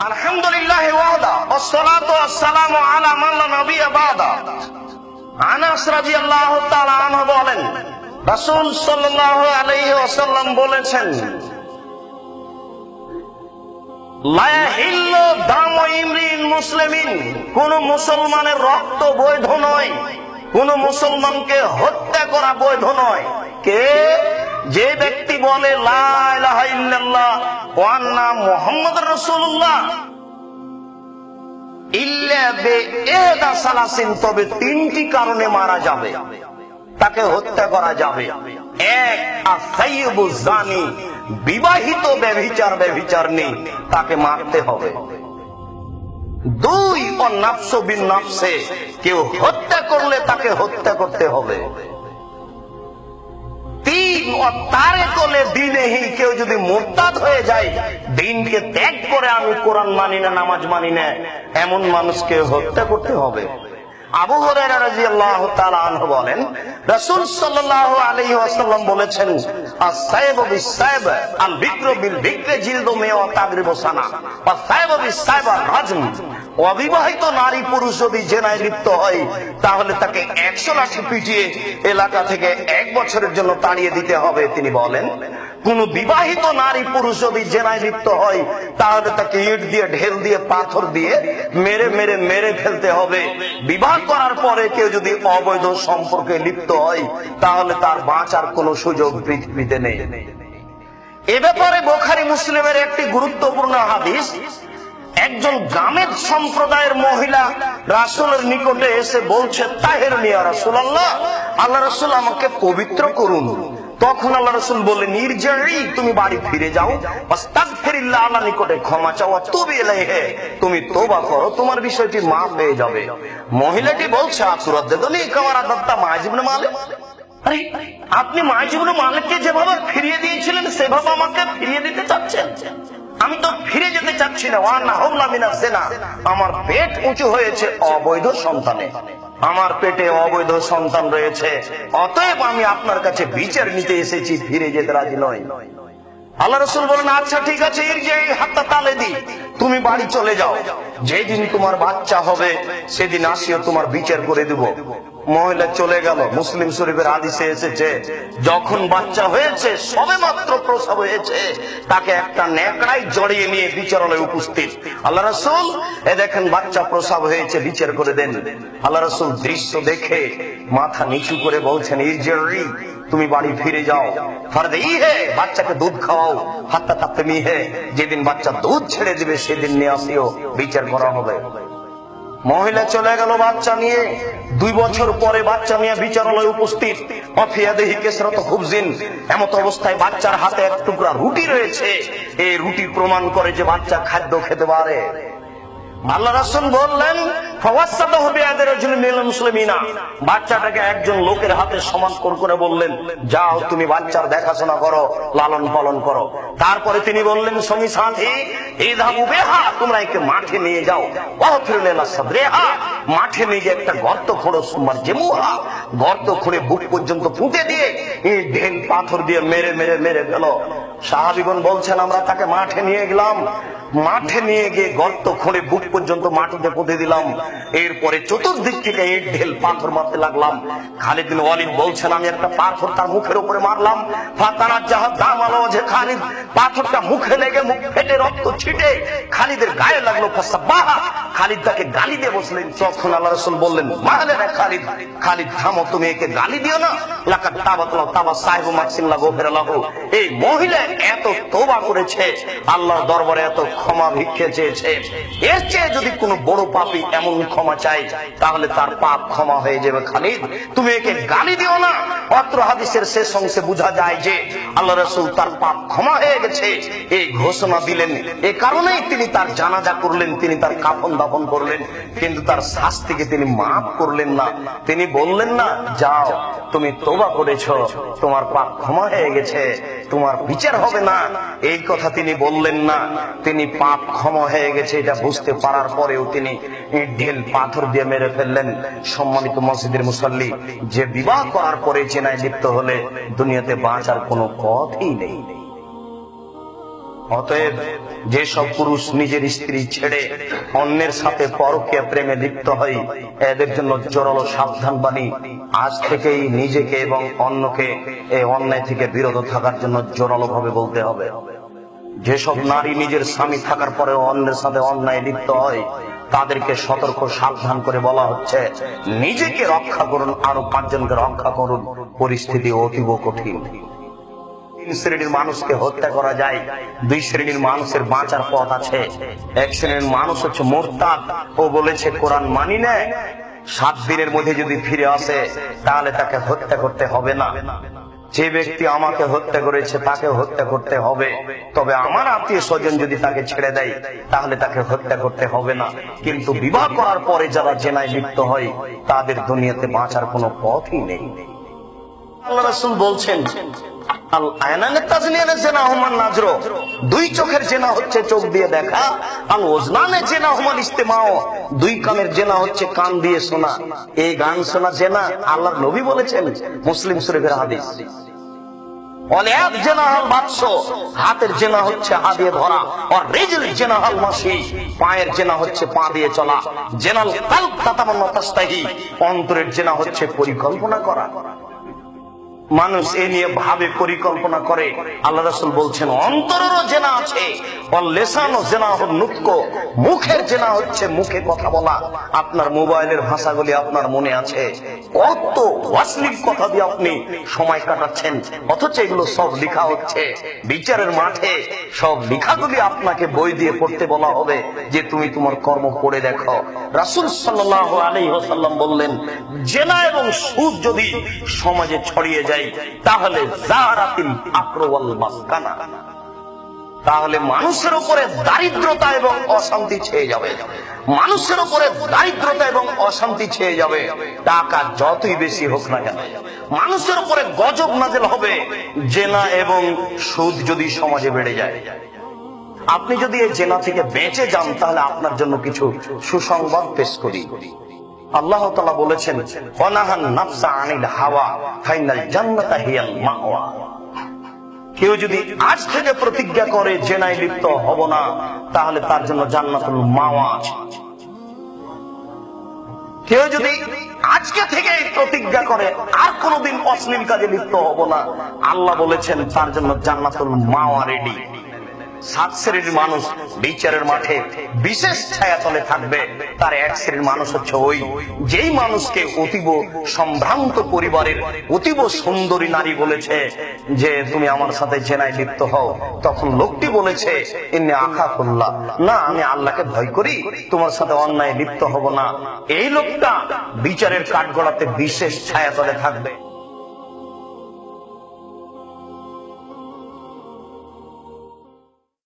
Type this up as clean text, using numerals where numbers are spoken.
আলহামদুলিল্লাহি ওয়াহদা ওয়াসসালাতু ওয়াসসালামু আলা মান লা নাবিয়্যা বা'দা। আনাস রাদিয়াল্লাহু তাআলা আনহু বলেন, রাসূল সাল্লাল্লাহু আলাইহি ওয়াসাল্লাম বলেছেন, লা ইয়াহিল্লু দামু ইমরিন মুসলিমিন, কোন মুসলমানের রক্ত বৈধ নয়, কোন মুসলমানকে হত্যা করা বৈধ নয়। কে? যে ব্যক্তি বলে লা ইলাহা ইল্লাল্লাহ ওয়া আন্না মুহাম্মাদুর রাসূলুল্লাহ ইল্লা বিইহদা সালাসিন, তবে তিনটি কারণে মারা যাবে, তাকে হত্যা করা যাবে। এক, আস-সাইয়্যিবু জানি, বিবাহিত ব্যভিচারী, তাকে মারতে হবে। দুই, অন-নাফসু বিন-নাফসে, কেউ হত্যা করলে তাকে হত্যা করতে হবে। তিন, তারেকুল দ্বীনিহি, কেউ যদি মুরতাদ হয়ে যায়, দ্বীনকে ত্যাগ করে আমি কোরআন মানি না, নামাজ মানি না, এমন মানুষকে হত্যা করতে হবে। আবু হুরায়রা রাদিয়াল্লাহু তাআলা আনহু বলেন, রাসূল সাল্লাল্লাহু আলাইহি ওয়াসাল্লাম বলেছেন, আস-সাইবু বিস-সাইব আল-বিকরু বিল-বিকরি জিলদু মিয়া তাগরিবু সানা ওয়া সাইবু বিস-সাইব আর-রাজম। অবিবাহিত নারী পুরুষ যদি জেনায় লিপ্ত হয়, তাহলে তাকে 100 লাঠি পিটিয়ে এলাকা থেকে 1 বছরের জন্য তাড়িয়ে দিতে হবে। তিনি বলেন, কোন বিবাহিত নারী পুরুষ যদি জেনায় লিপ্ত হয়, তাহলে তাকে ইট দিয়ে, ঢেল দিয়ে, পাথর দিয়ে মেরে ফেলতে হবে। বিবাহ করার পরে কেউ যদি অবৈধ সম্পর্কে লিপ্ত হয়, তাহলে তার বাঁচার কোনো সুযোগ পৃথিবীতে নেই। এ ব্যাপারে বুখারী মুসলিমের একটি গুরুত্বপূর্ণ হাদিস। একজন গামেদ সম্প্রদায়ের মহিলা রাসূলের নিকটে এসে বলছে, তাহেরনি ইয়া রাসূলুল্লাহ, আল্লাহ রাসূল আমাকে পবিত্র করুন। তখন আল্লাহ রাসূল বললেন, ইরজিই, তুমি বাড়ি ফিরে যাও, আস্তাগফিরিল্লাহ, আল্লাহর নিকটে ক্ষমা চাও, তুবি ইলাইহি, তুমি তওবা করো, তোমার বিষয়টি মাফ হয়ে যাবে। মহিলাটি বলছে, আতুরাদ্দুনি কামা রাদাত্তা মাইজ ইবনে মালিক, আরে আপনি মাইজ ইবনে মালিককে যেভাবে ফিরিয়ে দিয়েছিলেন সেভাবে আমাকে ফিরিয়ে দিতে চাচ্ছেন? আমি তো ফিরে যেতে চাচ্ছি না। ওয়ানা হাওলা মিনাজ জিনা, আমার পেট উঁচু হয়েছে অবৈধ সন্তানে, আমার পেটে অবৈধ সন্তান রয়েছে, অতএব আমি আপনার কাছে বিচার নিতে এসেছি, ফিরে যেতে রাজি নই। আল্লাহ রাসূল বলেন, আচ্ছা ঠিক আছে, ইরজিই হাত্তা তালেদি, তুমি বাড়ি চলে যাও, যেদিন তোমার বাচ্চা হবে সেদিন আসিও, তোমার বিচার করে দেব। মহিলা চলে গেল। মুসলিম শরীফের হাদিসে এসেছে, যখন বাচ্চা হয়েছে, সবেমাত্র প্রসব হয়েছে, তাকে একটা নেকড়ায় জড়িয়ে নিয়ে বিচারালয়ে উপস্থিত। আল্লাহ রাসূল, এ দেখেন বাচ্চা প্রসব হয়েছে, বিচার করে দেন। আল্লাহ রাসূল দৃশ্য দেখে মাথা নিচু করে বলছেন, ইরজিই, তুমি বাড়ি ফিরে যাও, ফারদিহে, বাচ্চাকে দুধ খাওয়াও, হাত্তা তাতমিহে, যেদিন বাচ্চা দুধ ছেড়ে দিবে সেদিন নিয়ে আসিও, বিচার করা হবে। মহিলা চলে গেল বাচ্চা নিয়ে। 2 বছর পরে বাচ্চা নিয়ে বিচারালয়ে উপস্থিত। অফিয়াদেহি কেসরত খুবজিন, এমত অবস্থায় বাচ্চার হাতে এক টুকরা রুটি রয়েছে। এই রুটি প্রমাণ করে যে বাচ্চা খাদ্য খেতে পারে। আল্লাহ রাসূল বললেন, ফাওয়াসাদাহু বিয়াদি রাজুলিন মিনাল মুসলিমিনা, বাচ্চাটাকে একজন লোকের হাতে সমান্তর করে বললেন, যাও তুমি বাচ্চার দেখাশোনা করো, লালন পালন করো। তারপরে তিনি বললেন, সঙ্গী সাথী, ইযহাবু বিহা, তোমরা একে মাঠে নিয়ে যাও, ওয়াফিরুনা সাদরিহা, মাঠে নিয়ে গিয়ে একটা গর্ত খোঁড়ো, সুমার জেমুহা, গর্ত খুঁড়ে বুক পর্যন্ত পুঁতে দিয়ে ঢেল পাথর দিয়ে মেরে গেল। সাহাবীগণ বলছেন, আমরা তাকে মাঠে নিয়ে গেলাম, মাঠে নিয়ে গিয়ে গর্ত খুঁড়ে বুক পর্যন্ত মাটিতে পুঁতে দিলাম। এরপরে চতুর্দিক থেকে ইট ঢেল পাথর মারতে লাগলাম। খালিদ বিন ওয়ালিদ বলছেন, আমি একটা পাথর তার মুখের উপরে মারলাম, ফাতানাজ্জাহা দামাল ওয়াজহি খালিদ, পাথরটা মুখে লেগে মুখ ফেটে রক্ত ছিটে খালিদের গায়ে লাগলো। ফাসাব্বাহা, খালিদ তাকে গালি দিয়ে বসলেন। তখন আল্লাহ রাসূল বললেন, মাহলানা খালিদ, খালিদ থামো, তুমি একে গালি দিও না। লাকাদ তাবাতলা তাবা সাহিবু মাকসিল্লাহ গফির লাহু, এই মহিলা এত তওবা করেছে, আল্লাহর দরবারে এত ক্ষমা ভিক্ষে চেয়েছে, এর চেয়ে যদি কোনো বড় পাপী এমন ক্ষমা চাই, তাহলে তার পাপ ক্ষমা হয়ে যাবে। খালিদ, তুমি একে গালি দিও না। অত্র হাদিসের শেষ অংশে বোঝা যায় যে আল্লাহ রাসূল তার পাপ ক্ষমা হয়ে গেছে এই ঘোষণা দিলেন। এই কারণেই তিনি তার জানাজা করলেন, তিনি তার কাফন দাফন করলেন, কিন্তু তার শাস্তিকে তিনি মাফ করলেন না। তিনি বললেন না, যাও তুমি তওবা করেছো, তোমার পাপ ক্ষমা হয়ে গেছে, তোমার বিচার হবে না, এই কথা তিনি বললেন না। তিনি পাপ ক্ষমা হয়ে গেছে এটা বুঝতে পারার পরেও তিনি ঢেল পাথর দিয়ে মেরে ফেললেন। সম্মানিত মসজিদের মুসল্লি, যে বিবাহ করার পরে জেনায় লিপ্ত হলে দুনিয়াতে বাঁচার কোনো পথই নেই। অতএব যেসব পুরুষ নিজের স্ত্রী ছেড়ে অন্যের সাথে পরকীয়া প্রেমে লিপ্ত হয়, এদের জন্য জোরালো সাবধান বাণী। আজ থেকেই নিজেকে এবং অন্যকে এই অন্যায় থেকে বিরত থাকার জন্য জোরালো ভাবে বলতে হবে। যেসব নারী নিজের স্বামী থাকার পরেও অন্যের সাথে অন্যায় লিপ্ত হয়, তাদেরকে সতর্ক সাবধান করে বলা হচ্ছে, নিজেকে রক্ষা করুন, আরো 5 জনকে রক্ষা করুন। পরিস্থিতি অতীব কঠিন। 3 শ্রেণীর মানুষকে হত্যা করা যায়, 2 শ্রেণীর মানুষের বাঁচার পথ আছে। 1 শ্রেণীর মানুষ হচ্ছে মুরতাদ, ও বলেছে কোরআন মানি না, 7 দিনের মধ্যে যদি ফিরে আসে তাহলে তাকে হত্যা করতে হবে না। যে ব্যক্তি আমাকে হত্যা করেছে তাকে হত্যা করতে হবে, তবে আমার আত্মীয় স্বজন যদি তাকে ছেড়ে দেয় তাহলে তাকে হত্যা করতে হবে না। কিন্তু বিবাহ করার পরে যারা জেনায় লিপ্ত হয় তাদের দুনিয়াতে বাঁচার কোনো পথই নেই। আল্লাহ রাসূল বলছেন, আল আয়নানে তাজনিয়ানে জেনা হুমান নাজর, 2 চোখের জেনা হচ্ছে চোখ দিয়ে দেখা। আল ওজনানে জেনা হুমান ইস্তেমাও, 2 কানের জেনা হচ্ছে কান দিয়ে শোনা। এই গান শোনা জেনা, আল্লাহর নবী বলেছেন, মুসলিম শরীফের হাদিস। অলিয়াদ জেনা হল বাদশ, হাতের জেনা হচ্ছে হাত দিয়ে ধরা। আর রিজল জেনা হল মাসি, পায়ের জেনা হচ্ছে পা দিয়ে চলা। জেনাল কালব তাতামান্না তাস্তাহি, অন্তরের জেনা হচ্ছে পরিকল্পনা করা। মানুষ এ নিয়ে ভাবে, পরিকল্পনা করে। আল্লাহ রাসূল বলছেন, অন্তরেরও জেনা আছে। লেসানও জেনা হল নুতক, মুখের জেনা হচ্ছে মুখে কথা বলা। আপনার মোবাইলের ভাষাগুলি আপনার মনে আছে, কত অশ্লীল কথা দিয়ে আপনি সময় কাটাচ্ছেন, অথচ এগুলো সব লেখা হচ্ছে বিচারের মাঠে। সব লেখাগুলি আপনাকে বই দিয়ে পড়তে বলা হবে যে তুমি তোমার কর্ম করে দেখো। রাসূল সাল্লাল্লাহু আলাইহি ওয়াসাল্লাম বললেন, জেনা এবং সুদ যদি সমাজে ছড়িয়ে যায় তাহলে জারাতিল ফাকর ওয়াল মাসকানা, তাহলে মানুষের উপরে দারিদ্রতা এবং অশান্তি ছেয়ে যাবে। মানুষের উপরে দারিদ্রতা এবং অশান্তি ছেয়ে যাবে, টাকা যতই বেশি হোক না কেন। মানুষের উপরে গজব নাযিল হবে জেনা এবং সুদ যদি সমাজে বেড়ে যায়। আপনি যদি এই জেনা থেকে বেঁচে যান তাহলে আপনার জন্য কিছু সুসংবাদ পেশ করি। আল্লাহ তাআলা বলেছেন, ওয়ানাহান নাফসা আনিল হাওয়া ফাইনাল জান্নাতা হিয়াল মাওয়া। কেউ যদি আজ থেকে প্রতিজ্ঞা করে জেনায় লিপ্ত হব না, তাহলে তার জন্য জান্নাতুল মাওয়া আছে। কেউ যদি আজকে থেকে প্রতিজ্ঞা করে আর কোনদিন অশ্লীল কাজে লিপ্ত হব না, আল্লাহ বলেছেন তার জন্য জান্নাতুল মাওয়া রেডি। 7 শ্রেণীর মানুষ বিচারের মাঠে বিশেষ ছায়াতলে থাকবে। তার 1 শ্রেণীর মানুষ হচ্ছে ওই যেই মানুষকে অতীব সম্ভ্রান্ত পরিবারের অতীব সুন্দরী নারী বলেছে যে তুমি আমার সাথে জেনায় লিপ্ত হও, তখন লোকটি বলেছে, ইন্নী আখাফুল্লাহ, না আমি আল্লাহকে ভয় করি, তোমার সাথে অন্যায় লিপ্ত হব না। এই লোকটা বিচারের কাঠগড়াতে বিশেষ ছায়াতলে থাকবে।